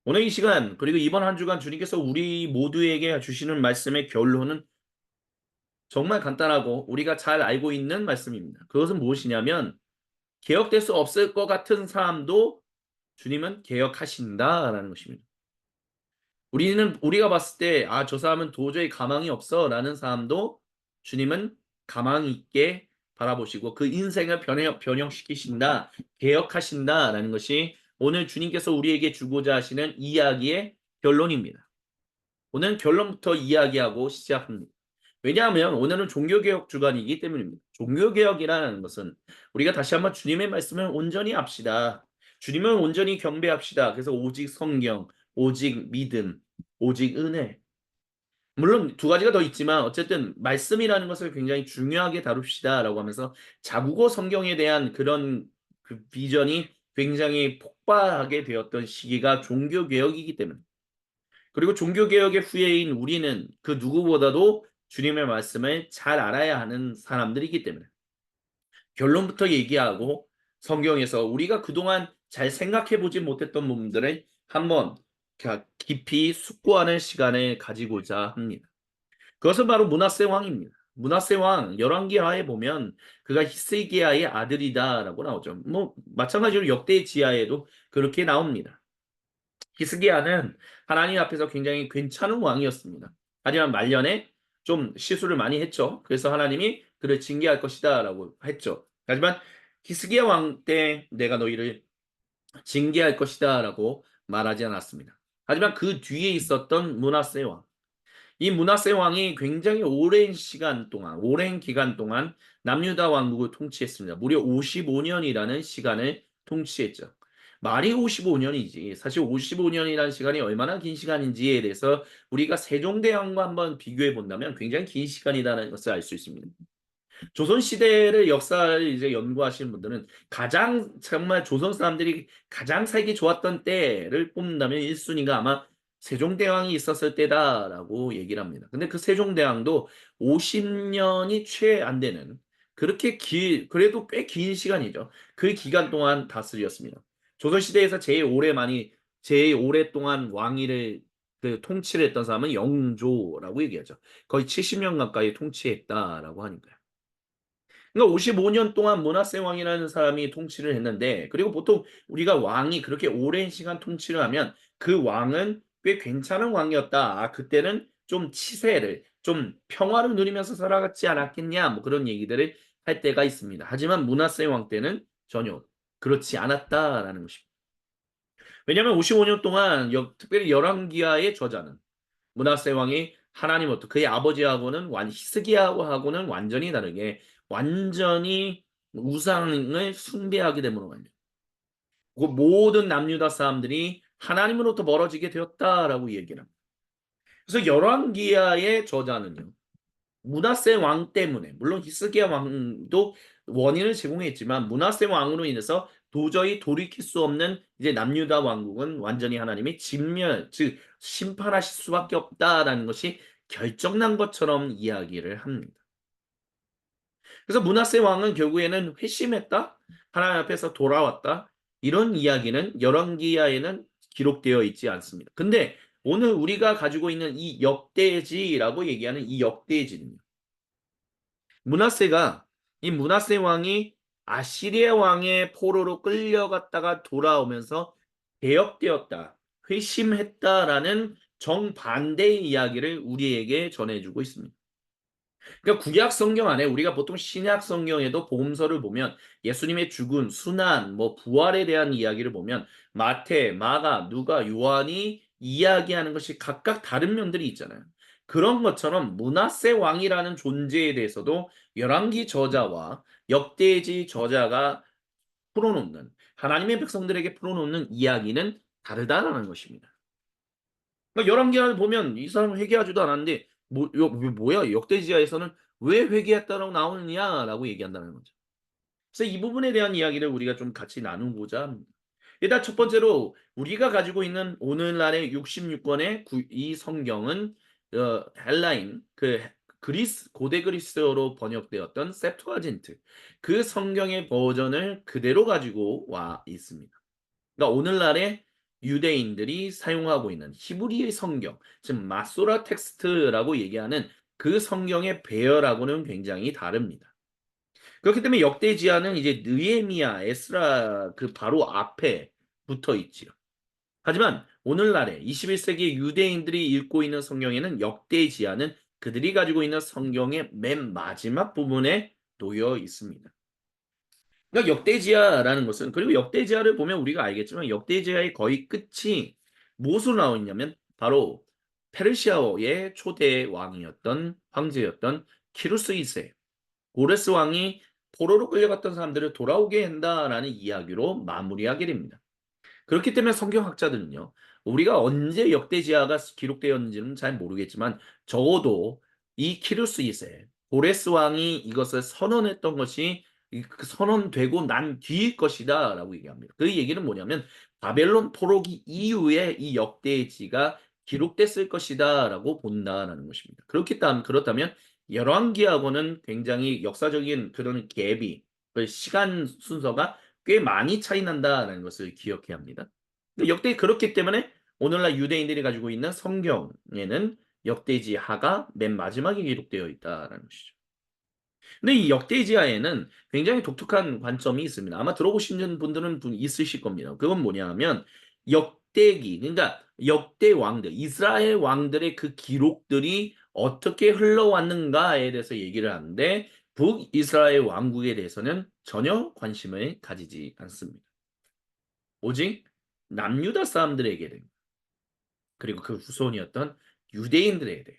오늘 이 시간 그리고 이번 한 주간 주님께서 우리 모두에게 주시는 말씀의 결론은 정말 간단하고 우리가 잘 알고 있는 말씀입니다. 그것은 무엇이냐면 개혁될 수 없을 것 같은 사람도 주님은 개혁하신다라는 것입니다. 우리가 봤을 때 저 사람은 도저히 가망이 없어라는 사람도 주님은 가망 있게 바라보시고 그 인생을 변형시키신다, 개혁하신다라는 것이 오늘 주님께서 우리에게 주고자 하시는 이야기의 결론입니다. 오늘 결론부터 이야기하고 시작합니다. 왜냐하면 오늘은 종교개혁 주간이기 때문입니다. 종교개혁이라는 것은 우리가 다시 한번 주님의 말씀을 온전히 합시다. 주님을 온전히 경배합시다. 그래서 오직 성경, 오직 믿음, 오직 은혜. 물론 두 가지가 더 있지만 어쨌든 말씀이라는 것을 굉장히 중요하게 다룹시다라고 하면서 자국어 성경에 대한 그런 그 비전이 굉장히 폭발하게 되었던 시기가 종교개혁이기 때문에 그리고 종교개혁의 후예인 우리는 그 누구보다도 주님의 말씀을 잘 알아야 하는 사람들이기 때문에 결론부터 얘기하고 성경에서 우리가 그동안 잘 생각해 보지 못했던 부분들을 한번 깊이 숙고하는 시간을 가지고자 합니다. 그것은 바로 므낫세 왕입니다. 므낫세 왕 열왕기하에 보면 그가 히스기야의 아들이다라고 나오죠. 뭐 마찬가지로 역대지하에도 그렇게 나옵니다. 히스기야는 하나님 앞에서 굉장히 괜찮은 왕이었습니다. 하지만 말년에 좀 실수를 많이 했죠. 그래서 하나님이 그를 징계할 것이다라고 했죠. 하지만 히스기야 왕 때 내가 너희를 징계할 것이다라고 말하지 않았습니다. 하지만 그 뒤에 있었던 므낫세 왕, 이 므낫세 왕이 굉장히 오랜 기간 동안 남유다 왕국을 통치했습니다. 무려 55년이라는 시간을 통치했죠. 말이 55년이지. 사실 55년이라는 시간이 얼마나 긴 시간인지에 대해서 우리가 세종대왕과 한번 비교해 본다면 굉장히 긴 시간이라는 것을 알 수 있습니다. 조선 시대를 역사를 이제 연구하시는 분들은 가장 정말 조선 사람들이 가장 살기 좋았던 때를 뽑는다면 1순위가 아마 세종대왕이 있었을 때다라고 얘기를 합니다. 근데 그 세종대왕도 50년이 채 안 되는 그래도 꽤 긴 시간이죠. 그 기간 동안 다스렸습니다. 조선시대에서 제일 오랫동안 왕위를 통치를 했던 사람은 영조라고 얘기하죠. 거의 70년 가까이 통치했다라고 하니까요. 그러니까 55년 동안 므낫세 왕이라는 사람이 통치를 했는데 그리고 보통 우리가 왕이 그렇게 오랜 시간 통치를 하면 그 왕은 꽤 괜찮은 왕이었다. 그때는 좀 치세를 좀 평화를 누리면서 살아갔지 않았겠냐 뭐 그런 얘기들을 할 때가 있습니다. 하지만 므낫세 왕 때는 전혀 그렇지 않았다라는 것입니다. 왜냐하면 55년 동안 특별히 열왕기하의 저자는 므낫세 왕이 하나님부터 그의 아버지하고는 히스기야하고는 완전히 다르게 완전히 우상을 숭배하게 됨으로 말미암아 그 모든 남유다 사람들이 하나님으로부터 멀어지게 되었다라고 얘기를 합니다. 그래서 열왕기하의 저자는요. 므낫세 왕 때문에 물론 히스기야 왕도 원인을 제공했지만 므낫세 왕으로 인해서 도저히 돌이킬 수 없는 이제 남유다 왕국은 완전히 하나님이 즉 심판하실 수밖에 없다라는 것이 결정난 것처럼 이야기를 합니다. 그래서 므낫세 왕은 결국에는 회심했다, 하나님 앞에서 돌아왔다 이런 이야기는 열왕기하에는 기록되어 있지 않습니다. 근데 오늘 우리가 가지고 있는 이 역대지라고 얘기하는 이 역대지는 므낫세가 이 므낫세 왕이 아시리아 왕의 포로로 끌려갔다가 돌아오면서 개혁되었다, 회심했다라는 정반대의 이야기를 우리에게 전해주고 있습니다. 그러니까 구약 성경 안에 우리가 보통 신약 성경에도 복음서를 보면 예수님의 죽음, 순환, 뭐 부활에 대한 이야기를 보면 마태, 마가, 누가, 요한이 이야기하는 것이 각각 다른 면들이 있잖아요. 그런 것처럼 므낫세 왕이라는 존재에 대해서도 열왕기 저자와 역대지 저자가 풀어놓는 하나님의 백성들에게 풀어놓는 이야기는 다르다라는 것입니다. 그러니까 열왕기를 보면 이 사람은 회개하지도 않았는데 뭐야 역대지하에서는 왜 회개했다라고 나오느냐라고 얘기한다는 거죠. 그래서 이 부분에 대한 이야기를 우리가 좀 같이 나누고자 합니다. 일단 첫 번째로 우리가 가지고 있는 오늘날의 66권의 이 성경은 헬라인 고대 그리스어로 번역되었던 septuagin트 그 성경의 버전을 그대로 가지고 와 있습니다. 그러니까 오늘날의 유대인들이 사용하고 있는 히브리의 성경, 즉 마소라 텍스트라고 얘기하는 그 성경의 배열하고는 굉장히 다릅니다. 그렇기 때문에 역대지하는 이제 느헤미야, 에스라 그 바로 앞에 붙어 있지요. 하지만 오늘날에 21세기 유대인들이 읽고 있는 성경에는 역대지하는 그들이 가지고 있는 성경의 맨 마지막 부분에 놓여 있습니다. 그러니까 역대지하라는 것은, 그리고 역대지하를 보면 우리가 알겠지만 역대지하의 거의 끝이 무엇으로 나와 있냐면 바로 페르시아의 초대 왕이었던 황제였던 키루스 2세 고레스 왕이 포로로 끌려갔던 사람들을 돌아오게 한다라는 이야기로 마무리하게 됩니다. 그렇기 때문에 성경학자들은요, 우리가 언제 역대지하가 기록되었는지는 잘 모르겠지만 적어도 이 키루스 2세 고레스 왕이 이것을 선언했던 것이 그 선언되고 난 뒤일 것이다라고 얘기합니다. 그 얘기는 뭐냐면 바벨론 포로기 이후에 이 역대지가 기록됐을 것이다라고 본다라는 것입니다. 그렇다면 열왕기하고는 굉장히 역사적인 그런 갭이 그 시간 순서가 꽤 많이 차이 난다라는 것을 기억해야 합니다. 역대 그렇기 때문에 오늘날 유대인들이 가지고 있는 성경에는 역대지하가 맨 마지막에 기록되어 있다라는 것이죠. 근데 이 역대지하에는 굉장히 독특한 관점이 있습니다. 아마 들어보신 분들은 있으실 겁니다. 그건 뭐냐 하면 역대기, 그러니까 역대 왕들, 이스라엘 왕들의 그 기록들이 어떻게 흘러왔는가에 대해서 얘기를 하는데 북이스라엘 왕국에 대해서는 전혀 관심을 가지지 않습니다. 오직 남유다 사람들에게 그리고 그 후손이었던 유대인들에 대해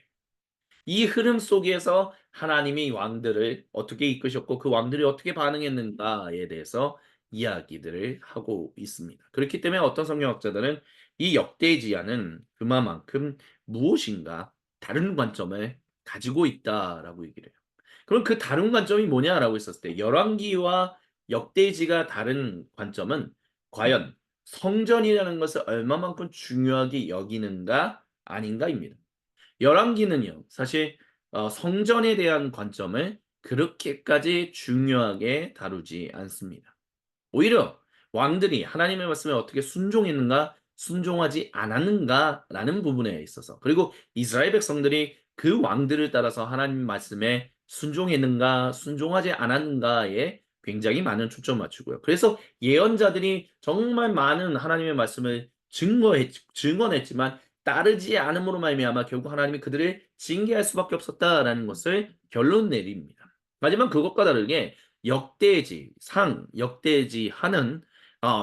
이 흐름 속에서 하나님이 왕들을 어떻게 이끄셨고 그 왕들이 어떻게 반응했는가에 대해서 이야기들을 하고 있습니다. 그렇기 때문에 어떤 성경학자들은 이 역대지하는 그만큼 무엇인가 다른 관점을 가지고 있다라고 얘기를 해요. 그럼 그 다른 관점이 뭐냐라고 했었을 때 열왕기와 역대지가 다른 관점은 과연 성전이라는 것을 얼마만큼 중요하게 여기는가 아닌가입니다. 열왕기는요, 사실 성전에 대한 관점을 그렇게까지 중요하게 다루지 않습니다. 오히려 왕들이 하나님의 말씀에 어떻게 순종했는가, 순종하지 않았는가라는 부분에 있어서, 그리고 이스라엘 백성들이 그 왕들을 따라서 하나님 말씀에 순종했는가, 순종하지 않았는가에 굉장히 많은 초점을 맞추고요. 그래서 예언자들이 정말 많은 하나님의 말씀을 증언했지만 따르지 않음으로 말미암아 결국 하나님이 그들을 징계할 수밖에 없었다라는 것을 결론 내립니다. 하지만 그것과 다르게 역대지 하는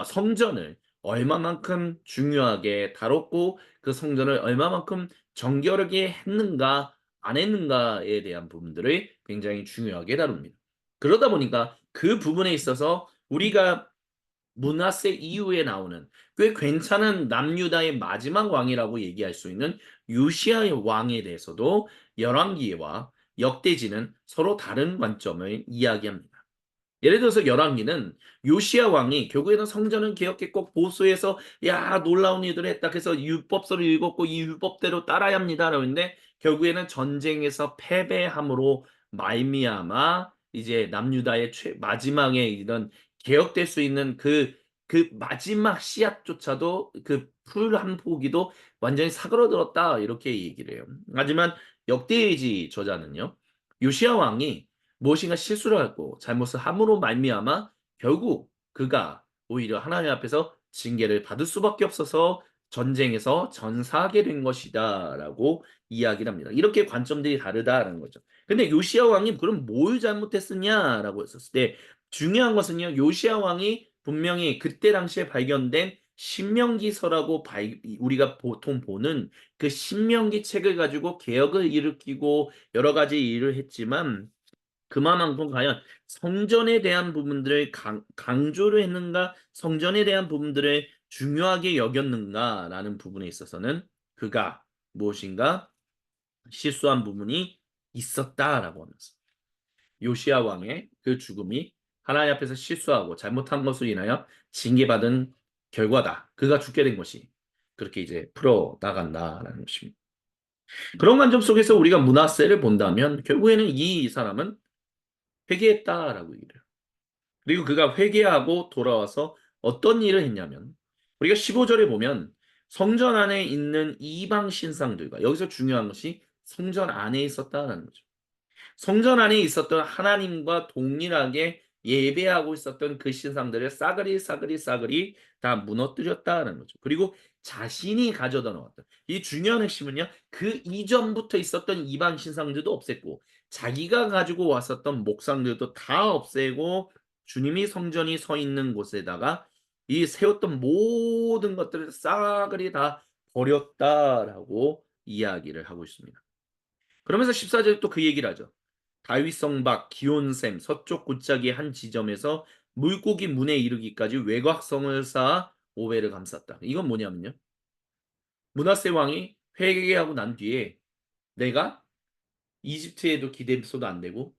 성전을 얼마만큼 중요하게 다뤘고 그 성전을 얼마만큼 정결하게 했는가 안 했는가에 대한 부분들을 굉장히 중요하게 다룹니다. 그러다 보니까 그 부분에 있어서 우리가 므낫세 이후에 나오는 꽤 괜찮은 남유다의 마지막 왕이라고 얘기할 수 있는 요시아의 왕에 대해서도 열왕기와 역대지는 서로 다른 관점을 이야기합니다. 예를 들어서 열왕기는 요시야 왕이 결국에는 성전을 개혁했고 보수해서 야 놀라운 일들을 했다. 그래서 율법서를 읽었고 이 율법대로 따라야 합니다라고 했는데 결국에는 전쟁에서 패배함으로 말미암아 이제 남유다의 마지막에 이런 개혁될 수 있는 그 마지막 씨앗조차도 그 풀 한 포기도 완전히 사그러들었다 이렇게 얘기를 해요. 하지만 역대지 저자는요. 요시야 왕이 무엇인가 실수를 하고 잘못을 함으로 말미암아 결국 그가 오히려 하나님 앞에서 징계를 받을 수밖에 없어서 전쟁에서 전사하게 된 것이다라고 이야기를 합니다. 이렇게 관점들이 다르다라는 거죠. 근데 요시야 왕이 그럼 뭘 잘못했느냐라고 했었을 때 중요한 것은요. 요시야 왕이 분명히 그때 당시에 발견된 신명기서라고 우리가 보통 보는 그 신명기 책을 가지고 개혁을 일으키고 여러 가지 일을 했지만 그만큼 과연 성전에 대한 부분들을 강조를 했는가, 성전에 대한 부분들을 중요하게 여겼는가라는 부분에 있어서는 그가 무엇인가 실수한 부분이 있었다라고 하면서 요시야 왕의 그 죽음이 하나님 앞에서 실수하고 잘못한 것으로 인하여 징계받은 결과다. 그가 죽게 된 것이 그렇게 이제 풀어 나간다라는 것입니다. 그런 관점 속에서 우리가 문하세를 본다면 결국에는 이 사람은 회개했다라고 얘기를 해요. 그리고 그가 회개하고 돌아와서 어떤 일을 했냐면 우리가 15절에 보면 성전 안에 있는 이방 신상들과, 여기서 중요한 것이 성전 안에 있었다라는 거죠. 성전 안에 있었던 하나님과 동일하게 예배하고 있었던 그 신상들을 싸그리 싸그리 싸그리 다 무너뜨렸다는 거죠. 그리고 자신이 가져다 놓았다. 이 중요한 핵심은요. 그 이전부터 있었던 이방 신상들도 없앴고 자기가 가지고 왔었던 목상들도 다 없애고 주님이 성전이 서 있는 곳에다가 이 세웠던 모든 것들을 싸그리 다 버렸다라고 이야기를 하고 있습니다. 그러면서 14절에 또 그 얘기를 하죠. 다윗성 밖 기온샘 서쪽 골짜기 한 지점에서 물고기 문에 이르기까지 외곽성을 쌓아 오베를 감쌌다. 이건 뭐냐면요. 므낫세 왕이 회개하고 난 뒤에 내가 이집트에도 기대서도 안 되고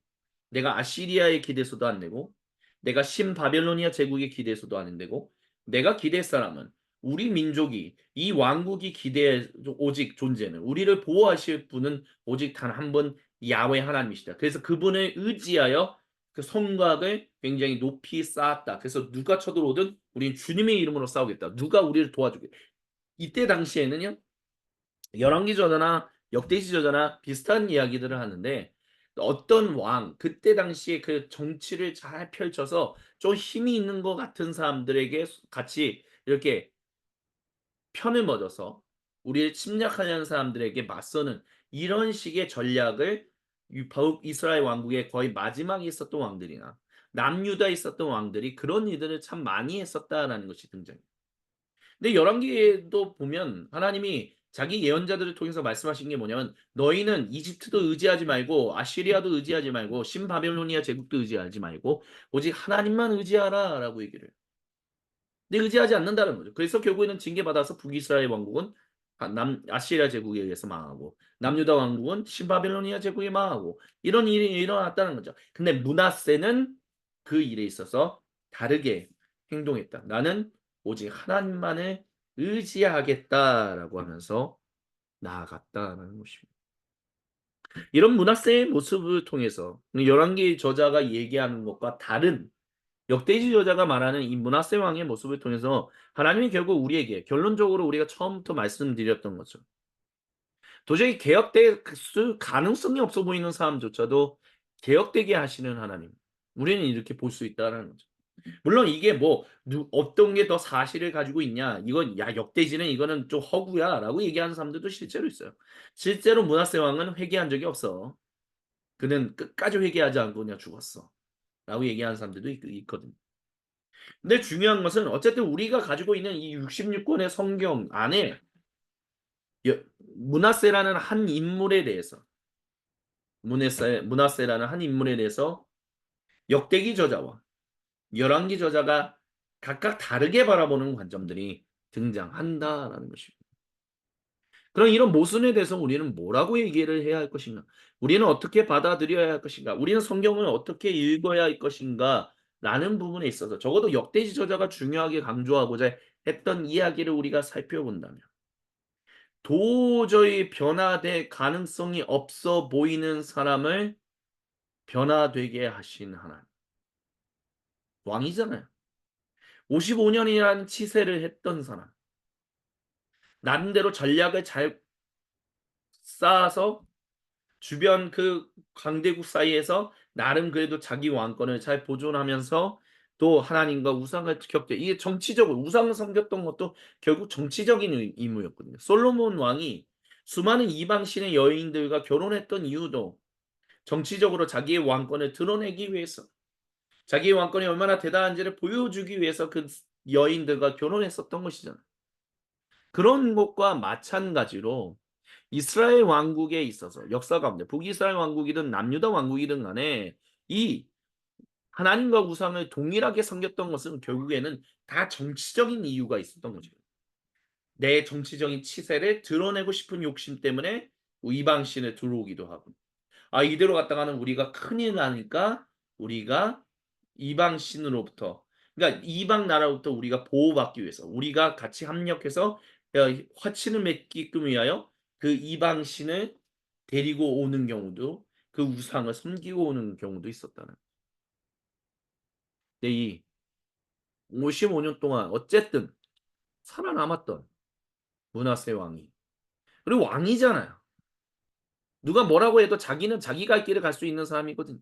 내가 아시리아에 기대서도 안 되고 내가 신바벨로니아 제국에 기대서도 안 되고 내가 기댈 사람은 우리 민족이 이 왕국이 기대 오직 존재는 우리를 보호하실 분은 오직 단 한 분 야훼 하나님이시다. 그래서 그분을 의지하여 그 성곽을 굉장히 높이 쌓았다. 그래서 누가 쳐들어오든 우리는 주님의 이름으로 싸우겠다. 누가 우리를 도와주겠다. 이때 당시에는요. 열왕기저자나 역대시저자나 비슷한 이야기들을 하는데 어떤 왕 그때 당시에 그 정치를 잘 펼쳐서 좀 힘이 있는 것 같은 사람들에게 같이 이렇게 편을 먹어서 우리를 침략하려는 사람들에게 맞서는 이런 식의 전략을 더욱 이스라엘 왕국의 거의 마지막에 있었던 왕들이나 남유다에 있었던 왕들이 그런 일들을 참 많이 했었다라는 것이 등장해요. 근데 열왕기에도 보면 하나님이 자기 예언자들을 통해서 말씀하신 게 뭐냐면 너희는 이집트도 의지하지 말고 아시리아도 의지하지 말고 신바벨로니아 제국도 의지하지 말고 오직 하나님만 의지하라라고 얘기를 해요. 근데 의지하지 않는다는 거죠. 그래서 결국에는 징계받아서 북이스라엘 왕국은 남 아시리아 제국에 의해서 망하고 남유다 왕국은 신바벨로니아 제국에 망하고 이런 일이 일어났다는 거죠. 근데 므낫세는 그 일에 있어서 다르게 행동했다. 나는 오직 하나님만을 의지하겠다라고 하면서 나아갔다라는 것입니다. 이런 므낫세의 모습을 통해서 열왕기 저자가 얘기하는 것과 다른 역대지 저자가 말하는 이 므낫세 왕의 모습을 통해서 하나님이 결국 우리에게 결론적으로 우리가 처음부터 말씀드렸던 거죠. 도저히 개혁될 가능성이 없어 보이는 사람조차도 개혁되게 하시는 하나님. 우리는 이렇게 볼 수 있다는 거죠. 물론 이게 뭐 어떤 게 더 사실을 가지고 있냐. 이건 야 역대지는 이거는 좀 허구야라고 얘기하는 사람들도 실제로 있어요. 실제로 므낫세 왕은 회개한 적이 없어. 그는 끝까지 회개하지 않고 그냥 죽었어. 라고 얘기하는 사람들도 있거든요. 근데 중요한 것은 어쨌든 우리가 가지고 있는 이 66권의 성경 안에 므낫세라는 한 인물에 대해서 므낫세라는 한 인물에 대해서 역대기 저자와 열왕기 저자가 각각 다르게 바라보는 관점들이 등장한다라는 것입니다. 그럼 이런 모순에 대해서 우리는 뭐라고 얘기를 해야 할 것인가? 우리는 어떻게 받아들여야 할 것인가? 우리는 성경을 어떻게 읽어야 할 것인가? 라는 부분에 있어서 적어도 역대지 저자가 중요하게 강조하고자 했던 이야기를 우리가 살펴본다면 도저히 변화될 가능성이 없어 보이는 사람을 변화되게 하신 하나님. 왕이잖아요. 55년이라는 치세를 했던 사람. 나름대로 전략을 잘 쌓아서 주변 그 강대국 사이에서 나름 그래도 자기 왕권을 잘 보존하면서 또 하나님과 우상을 지켰대. 이게 정치적으로 우상을 섬겼던 것도 결국 정치적인 임무였거든요. 솔로몬 왕이 수많은 이방 신의 여인들과 결혼했던 이유도 정치적으로 자기의 왕권을 드러내기 위해서 자기의 왕권이 얼마나 대단한지를 보여주기 위해서 그 여인들과 결혼했었던 것이잖아요. 그런 것과 마찬가지로 이스라엘 왕국에 있어서 역사 가운데 북이스라엘 왕국이든 남유다 왕국이든 간에 이 하나님과 우상을 동일하게 섬겼던 것은 결국에는 다 정치적인 이유가 있었던 거죠. 내 정치적인 치세를 드러내고 싶은 욕심 때문에 이방 신에 들어오기도 하고 아 이대로 갔다가는 우리가 큰일 나니까 우리가 이방 신으로부터 그러니까 이방 나라로부터 우리가 보호받기 위해서 우리가 같이 합력해서 화친을 맺기끔 위하여 그 이방 신을 데리고 오는 경우도 그 우상을 섬기고 오는 경우도 있었다는. 근데 이 55년 동안 어쨌든 살아남았던 므낫세 왕이. 그리고 왕이잖아요. 누가 뭐라고 해도 자기는 자기 갈 길을 갈 수 있는 사람이거든요.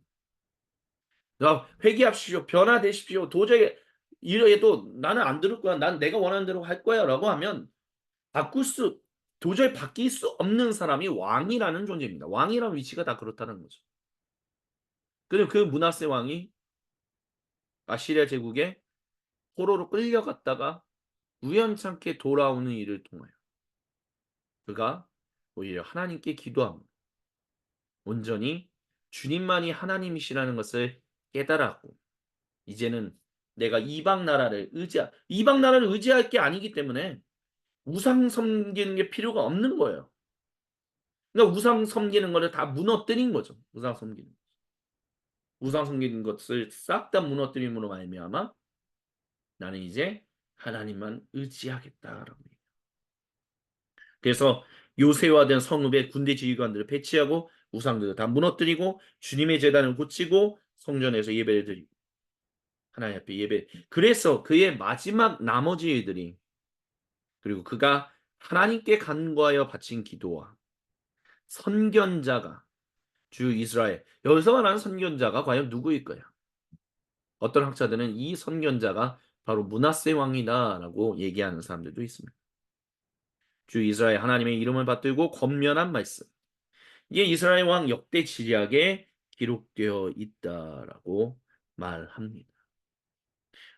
회개합시오. 변화되십시오. 도저히 이래도 나는 안 들을 거야. 난 내가 원하는 대로 할 거야라고 하면 바꿀 수 도저히 바뀔 수 없는 사람이 왕이라는 존재입니다. 왕이라는 위치가 다 그렇다는 거죠. 그리고 그 므낫세 왕이 아시리아 제국에 포로로 끌려갔다가 우연찮게 돌아오는 일을 통하여 그가 오히려 하나님께 기도하고 온전히 주님만이 하나님이시라는 것을 깨달았고 이제는 내가 이방 나라를 의지할 게 아니기 때문에 우상 섬기는 게 필요가 없는 거예요. 그러니까 우상 섬기는 거를 다 무너뜨린 거죠. 우상 섬기는 것을 싹 다 무너뜨림으로 말미암아 나는 이제 하나님만 의지하겠다라고 얘기해요. 그래서 요새화된 성읍에 군대 지휘관들을 배치하고 우상들을 다 무너뜨리고 주님의 제단을 고치고 성전에서 예배를 드리고 하나님 앞에 예배. 그래서 그의 마지막 나머지 일들이 그리고 그가 하나님께 간구하여 바친 기도와 선견자가 주 이스라엘 여기서 말하는 선견자가 과연 누구일까요? 어떤 학자들은 이 선견자가 바로 므낫세 왕이다라고 얘기하는 사람들도 있습니다. 주 이스라엘 하나님의 이름을 받들고 권면한 말씀. 이게 이스라엘 왕 역대 지략에 기록되어 있다라고 말합니다.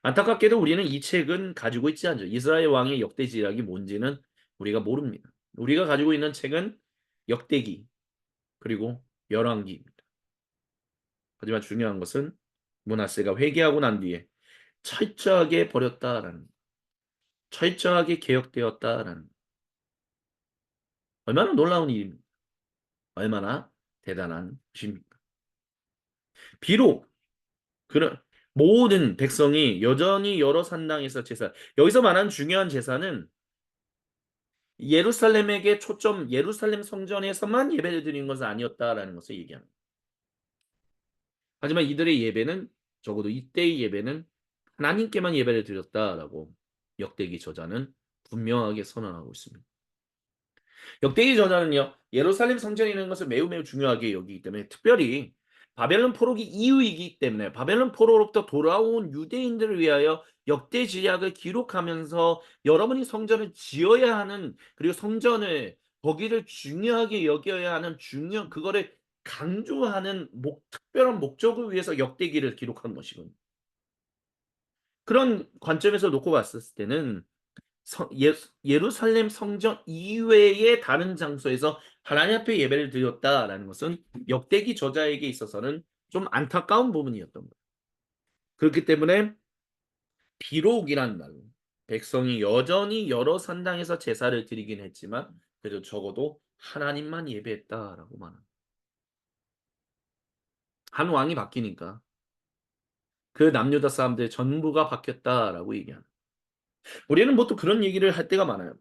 안타깝게도 우리는 이 책은 가지고 있지 않죠. 이스라엘 왕의 역대 지략이 뭔지는 우리가 모릅니다. 우리가 가지고 있는 책은 역대기 그리고 열왕기입니다. 하지만 중요한 것은 므낫세가 회개하고 난 뒤에 철저하게 버렸다라는 철저하게 개혁되었다라는 얼마나 놀라운 일입니까? 얼마나 대단한 것입니까? 비록 그런 모든 백성이 여전히 여러 산당에서 제사 여기서 말하는 중요한 제사는 예루살렘에게 초점 예루살렘 성전에서만 예배를 드리는 것은 아니었다라는 것을 얘기합니다. 하지만 이들의 예배는 적어도 이때의 예배는 하나님께만 예배를 드렸다라고 역대기 저자는 분명하게 선언하고 있습니다. 역대기 저자는요 예루살렘 성전에 있는 것을 매우 매우 중요하게 여기기 때문에 특별히 바벨론 포로기 이후이기 때문에 바벨론 포로로부터 돌아온 유대인들을 위하여 역대 지략을 기록하면서 여러분이 성전을 지어야 하는 그리고 성전을 거기를 중요하게 여겨야 하는 중요 그거를 강조하는 특별한 목적을 위해서 역대기를 기록한 것이거든요. 그런 관점에서 놓고 봤을 때는 예루살렘 성전 이외의 다른 장소에서 하나님 앞에 예배를 드렸다라는 것은 역대기 저자에게 있어서는 좀 안타까운 부분이었던 거예요. 그렇기 때문에 비록이란 말로 백성이 여전히 여러 산당에서 제사를 드리긴 했지만 그래도 적어도 하나님만 예배했다라고 말합니다. 한 왕이 바뀌니까 그 남유다 사람들 전부가 바뀌었다라고 얘기합니다. 우리는 뭐 또 그런 얘기를 할 때가 많아요.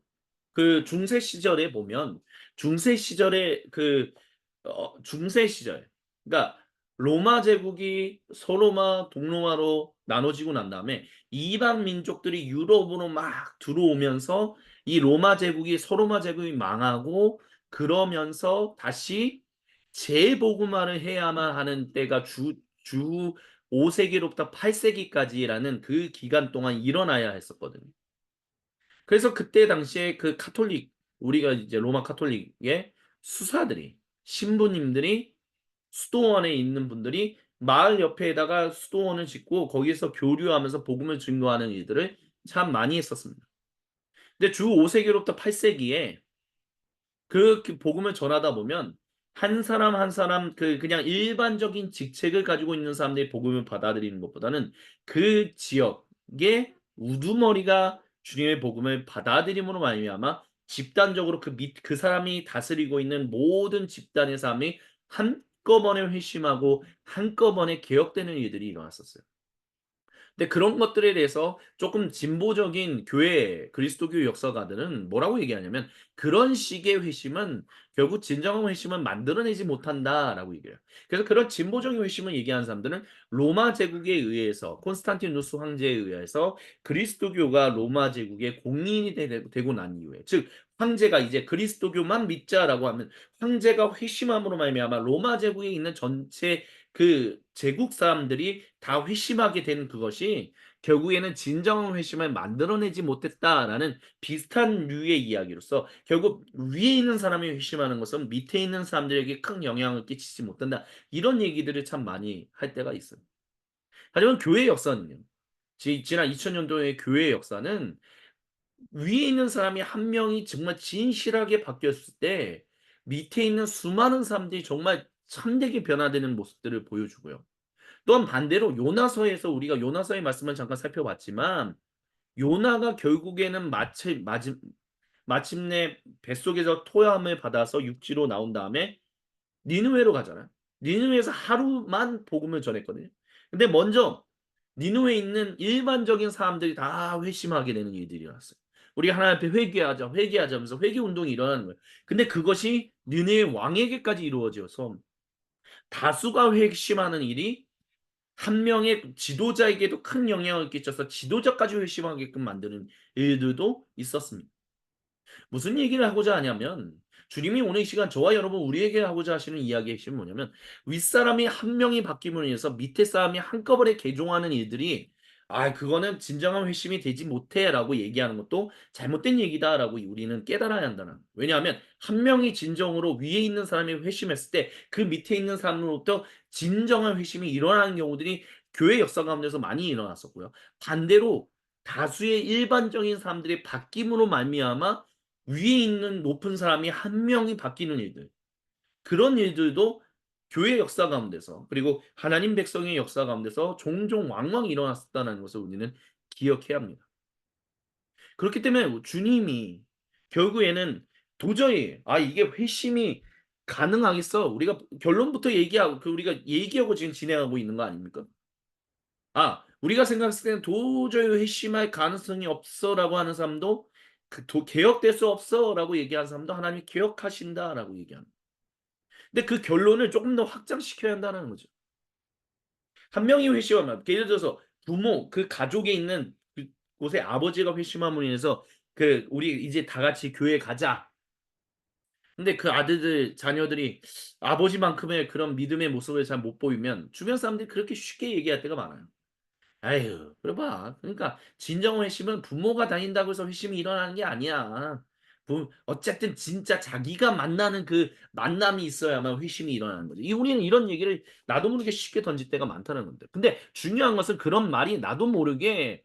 그 중세 시절에 보면 중세 시절에 중세 시절 그러니까 로마 제국이 서로마 동로마로 나눠지고 난 다음에 이방 민족들이 유럽으로 막 들어오면서 이 로마 제국이 서로마 제국이 망하고 그러면서 다시 재복음화를 해야만 하는 때가 주 5세기로부터 8세기까지라는 그 기간 동안 일어나야 했었거든요. 그래서 그때 당시에 그 카톨릭 우리가 이제 로마 카톨릭의 수사들이 신부님들이 수도원에 있는 분들이 마을 옆에다가 수도원을 짓고 거기서 교류하면서 복음을 증거하는 일들을 참 많이 했었습니다. 근데 주 5세기로부터 8세기에 그 복음을 전하다 보면 한 사람 한 사람 그냥 일반적인 직책을 가지고 있는 사람들이 복음을 받아들이는 것보다는 그 지역의 우두머리가 주님의 복음을 받아들임으로 말미암아 집단적으로 그 사람이 다스리고 있는 모든 집단의 삶이 한꺼번에 회심하고 한꺼번에 개혁되는 일들이 일어났었어요. 근데 그런 것들에 대해서 조금 진보적인 교회 그리스도교 역사가들은 뭐라고 얘기하냐면 "그런 식의 회심은 결국 진정한 회심은 만들어내지 못한다."라고 얘기해요. 그래서 그런 진보적인 회심을 얘기하는 사람들은 로마 제국에 의해서 콘스탄티누스 황제에 의해서 그리스도교가 로마 제국의 공인이 되고 난 이후에, 즉 황제가 이제 "그리스도교만 믿자."라고 하면 황제가 회심함으로 말미암아 로마 제국에 있는 전체 그 제국 사람들이 다 회심하게 된 그것이 결국에는 진정한 회심을 만들어내지 못했다라는 비슷한 류의 이야기로서, 결국 위에 있는 사람이 회심하는 것은 밑에 있는 사람들에게 큰 영향을 끼치지 못한다. 이런 얘기들을 참 많이 할 때가 있어요. 하지만 교회의 역사는요. 지난 2000 년도의 교회의 역사는 위에 있는 사람이 한 명이 정말 진실하게 바뀌었을 때 밑에 있는 수많은 사람들이 정말 참되게 변화되는 모습들을 보여주고요. 또한 반대로 요나서에서 우리가 요나서의 말씀을 잠깐 살펴봤지만 요나가 결국에는 마침내 뱃속에서 토함을 받아서 육지로 나온 다음에 니느웨로 가잖아요. 니느웨에서 하루만 복음을 전했거든요. 근데 먼저 니느웨에 있는 일반적인 사람들이 다 회심하게 되는 일들이 일어났어요. "우리가 하나님 앞에 회개하자, 회개하자." 하면서 회개 운동이 일어나는 거예요. 근데 그것이 니느웨 왕에게까지 이루어져서 다수가 회심하는 일이 한 명의 지도자에게도 큰 영향을 끼쳐서 지도자까지 회심하게끔 만드는 일들도 있었습니다. 무슨 얘기를 하고자 하냐면 주님이 오늘 이 시간 저와 여러분 우리에게 하고자 하시는 이야기의 핵심은 뭐냐면, 윗사람이 한 명이 바뀜으로 인해서 밑에 사람이 한꺼번에 개종하는 일들이 "아 그거는 진정한 회심이 되지 못해."라고 얘기하는 것도 잘못된 얘기다라고 우리는 깨달아야 한다는 거예요. 왜냐하면 한 명이 진정으로 위에 있는 사람이 회심했을 때 그 밑에 있는 사람으로부터 진정한 회심이 일어나는 경우들이 교회 역사 가운데서 많이 일어났었고요. 반대로 다수의 일반적인 사람들이 바뀜으로 말미암아 위에 있는 높은 사람이 한 명이 바뀌는 일들, 그런 일들도 교회 역사 가운데서 그리고 하나님 백성의 역사 가운데서 종종 왕왕 일어났었다는 것을 우리는 기억해야 합니다. 그렇기 때문에 주님이 결국에는 도저히 '아 이게 회심이 가능하겠어?' 우리가 결론부터 얘기하고 우리가 얘기하고 지금 진행하고 있는 거 아닙니까? 우리가 생각했을 때는 '도저히 회심할 가능성이 없어.'라고 하는 사람도, 그 도 "개혁될 수 없어."라고 얘기하는 사람도 하나님이 "개혁하신다."라고 얘기합니다. 근데 그 결론을 쪼끔 더 확장시켜야 한다는 거죠. 한 명이 회심하면, 예를 들어서 부모 그 가족에 있는 그곳의 아버지가 회심함으로 인해서 "우리 이제 다 같이 교회 가자." 근데 그 아들들 자녀들이 아버지만큼의 그런 믿음의 모습을 잘 못 보이면 주변 사람들이 그렇게 쉽게 얘기할 때가 많아요. 아유 그래 봐. 그러니까 진정 회심은 부모가 다닌다고 해서 회심이 일어나는 게 아니야. 어쨌든 진짜 자기가 만나는 그 만남이 있어야만 회심이 일어나는 거지. 우리는 이런 얘기를 나도 모르게 쉽게 던질 때가 많다는 건데. 근데 중요한 것은 그런 말이 나도 모르게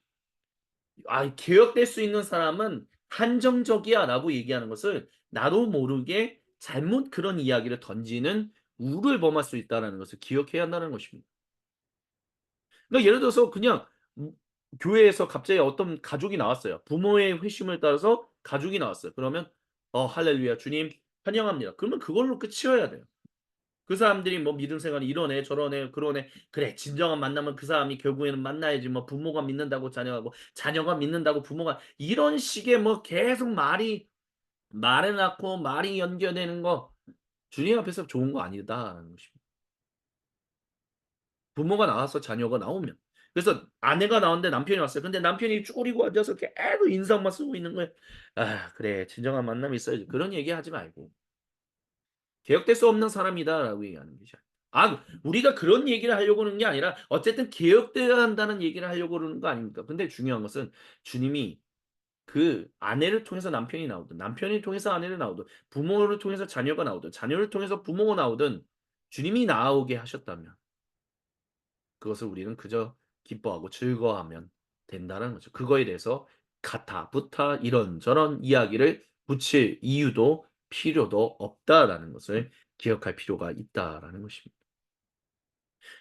'개혁될 수 있는 사람은 한정적이야.'라고 얘기하는 것을 나도 모르게 잘못 그런 이야기를 던지는 우를 범할 수 있다라는 것을 기억해야 한다는 것입니다. 그러니까 예를 들어서 그냥 교회에서 갑자기 어떤 가족이 나왔어요. 부모의 회심을 따라서 가족이 나왔어요. 그러면 할렐루야 주님 환영합니다. 그러면 그걸로 끝이어야 돼요. 그 사람들이 뭐 믿음 생활이 이러네 저러네 그러네. 그래 진정한 만남은 그 사람이 결국에는 만나야지, 뭐 부모가 믿는다고 자녀가, 뭐 자녀가 믿는다고 부모가, 이런 식의 뭐 계속 말을 낳고 말이 연결되는 거 주님 앞에서 좋은 거 아니다라는 것입니다. 부모가 나와서 자녀가 나오면. 그래서 아내가 나왔는데 남편이 왔어요. 근데 남편이 쪼그리고 앉아서 계속 인상만 쓰고 있는 거예요. '아 그래. 진정한 만남이 있어야지.' 그런 얘기하지 말고 "개혁될 수 없는 사람이다."라고 얘기하는 것이야. 우리가 그런 얘기를 하려고 그러는 게 아니라 어쨌든 개혁돼야 한다는 얘기를 하려고 그러는 거 아닙니까? 근데 중요한 것은 주님이 그 아내를 통해서 남편이 나오든 남편을 통해서 아내를 나오든 부모를 통해서 자녀가 나오든 자녀를 통해서 부모가 나오든 주님이 나오게 하셨다면 그것을 우리는 그저 기뻐하고 즐거워하면 된다는 거죠. 그거에 대해서 가타부타 이런저런 이야기를 붙일 이유도 필요도 없다라는 것을 기억할 필요가 있다라는 것입니다.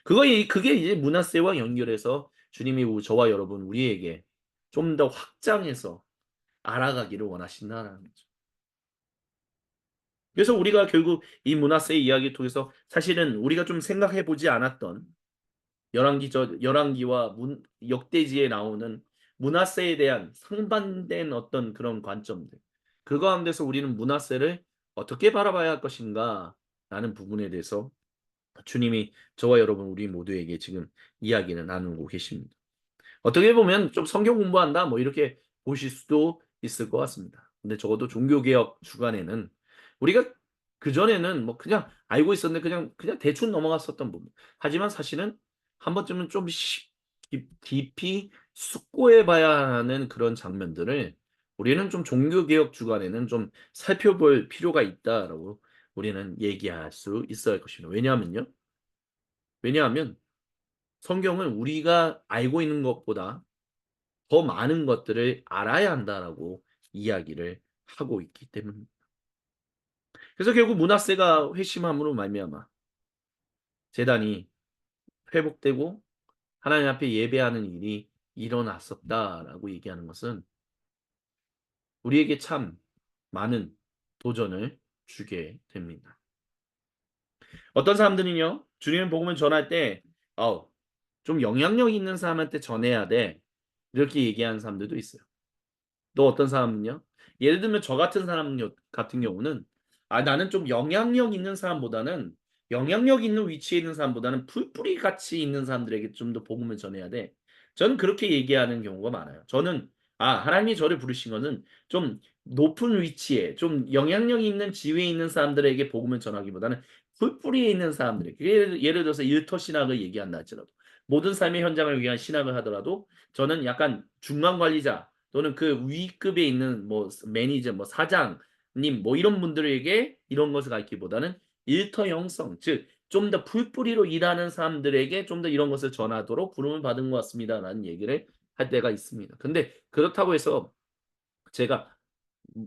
그게 이제 문화세와 연결해서 주님이 저와 여러분 우리에게 좀 더 확장해서 알아가기를 원하신다라는 거죠. 그래서 우리가 결국 이 문화세 이야기를 통해서 사실은 우리가 좀 생각해 보지 않았던 열왕기와 역대지에 나오는 므낫세에 대한 상반된 어떤 그런 관점들. 그 가운데서 우리는 므낫세를 어떻게 바라봐야 할 것인가라는 부분에 대해서 주님이 저와 여러분 우리 모두에게 지금 이야기를 나누고 계십니다. 어떻게 보면 좀 성경 공부한다 뭐 이렇게 보실 수도 있을 것 같습니다. 근데 적어도 종교개혁 주간에는 우리가 그전에는 뭐 그냥 알고 있었는데 그냥 대충 넘어갔었던 부분. 하지만 사실은 한 번쯤은 좀 깊이 숙고해 봐야 하는 그런 장면들을 우리는 좀 종교개혁 주간에는 좀 살펴볼 필요가 있다라고 우리는 얘기할 수 있어야 할 것입니다. 왜냐하면 성경은 우리가 알고 있는 것보다 더 많은 것들을 알아야 한다라고 이야기를 하고 있기 때문입니다. 그래서 결국 므낫세가 회심함으로 말미암아 제단이 회복되고 하나님 앞에 예배하는 일이 일어났었다라고 얘기하는 것은 우리에게 참 많은 도전을 주게 됩니다. 어떤 사람들은요, 주님의 복음을 전할 때, 좀 영향력 있는 사람한테 전해야 돼. 이렇게 얘기하는 사람들도 있어요. 또 어떤 사람은요. 예를 들면 저 같은 사람 같은 경우는 나는 좀 영향력 있는 사람보다는 영향력 있는 위치에 있는 사람보다는 풀뿌리 같이 있는 사람들에게 좀 더 복음을 전해야 돼. 저는 그렇게 얘기하는 경우가 많아요. 저는 하나님이 저를 부르신 거는 좀 높은 위치에 좀 영향력 있는 지위에 있는 사람들에게 복음을 전하기보다는 풀뿌리에 있는 사람들에게 예를 들어서 일터 신학을 얘기한다 할지라도 모든 삶의 현장을 위한 신학을 하더라도 저는 약간 중간 관리자 또는 그 위급에 있는 뭐 매니저, 뭐 사장님 뭐 이런 분들에게 이런 것을 가르치기보다는 일터 형성, 즉 좀 더 풀뿌리로 일하는 사람들에게 좀 더 이런 것을 전하도록 부름을 받은 것 같습니다라는 얘기를 할 때가 있습니다. 근데 그렇다고 해서 제가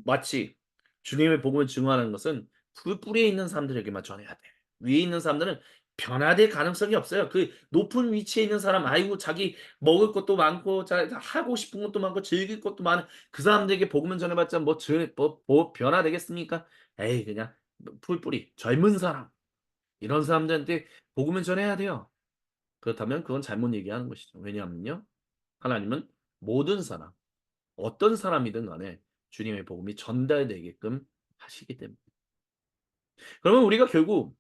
마치 주님의 복음을 증거하는 것은 풀뿌리에 있는 사람들에게만 전해야 돼. 위에 있는 사람들은 변화될 가능성이 없어요. 그 높은 위치에 있는 사람 아이고 자기 먹을 것도 많고 하고 싶은 것도 많고 즐길 것도 많은 그 사람들에게 복음을 전해봤자 뭐 변화되겠습니까? 에이 그냥 풀뿌리 젊은 사람 이런 사람들한테 복음을 전해야 돼요. 그렇다면 그건 잘못 얘기하는 것이죠. 왜냐하면요. 하나님은 모든 사람 어떤 사람이든 간에 주님의 복음이 전달되게끔 하시기 때문에. 그러면 우리가 결국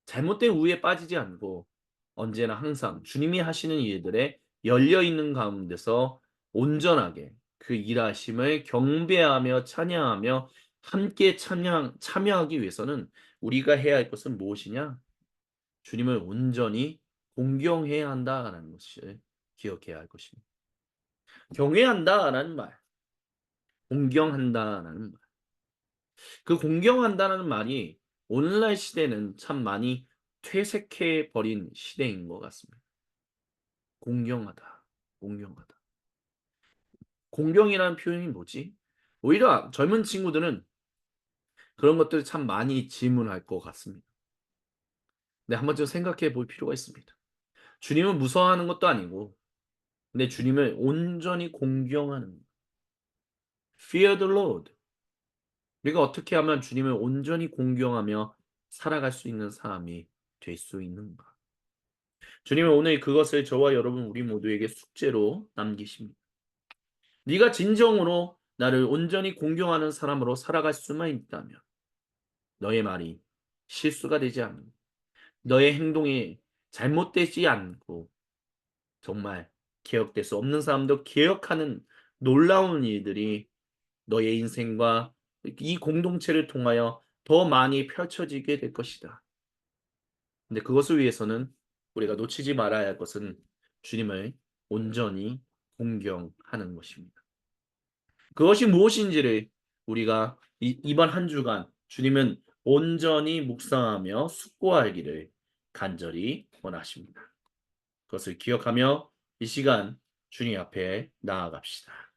잘못된 우위에 빠지지 않고 언제나 항상 주님이 하시는 일들에 열려 있는 가운데서 온전하게 그 일하심을 경배하며 찬양하며 함께 참여하기 위해서는 우리가 해야 할 것은 무엇이냐? 주님을 온전히 공경해야 한다라는 것을 기억해야 할 것입니다. 경외한다라는 말, 공경한다라는 말. 그 공경한다라는 말이 오늘날 시대는 참 많이 퇴색해 버린 시대인 것 같습니다. 공경하다. 공경하다. 공경이라는 표현이 뭐지? 오히려 젊은 친구들은 그런 것들을 참 많이 질문할 것 같습니다. 근데 한번 좀 생각해 볼 필요가 있습니다. 주님을 무서워하는 것도 아니고 근데 주님을 온전히 공경하는 Fear the Lord. 우리가 어떻게 하면 주님을 온전히 공경하며 살아갈 수 있는 사람이 될 수 있는가? 주님은 오늘 그것을 저와 여러분 우리 모두에게 숙제로 남기십니다. 네가 진정으로 나를 온전히 공경하는 사람으로 살아갈 수만 있다면 너의 말이 실수가 되지 않고 너의 행동이 잘못되지 않고 정말 개혁될 수 없는 사람도 개혁하는 놀라운 일들이 너의 인생과 이 공동체를 통하여 더 많이 펼쳐지게 될 것이다. 근데 그것을 위해서는 우리가 놓치지 말아야 할 것은 주님을 온전히 공경하는 것입니다. 그것이 무엇인지를 우리가 이번 한 주간 주님은 온전히 묵상하며 숙고하기를 간절히 원하십니다. 그것을 기억하며 이 시간 주님 앞에 나아갑시다.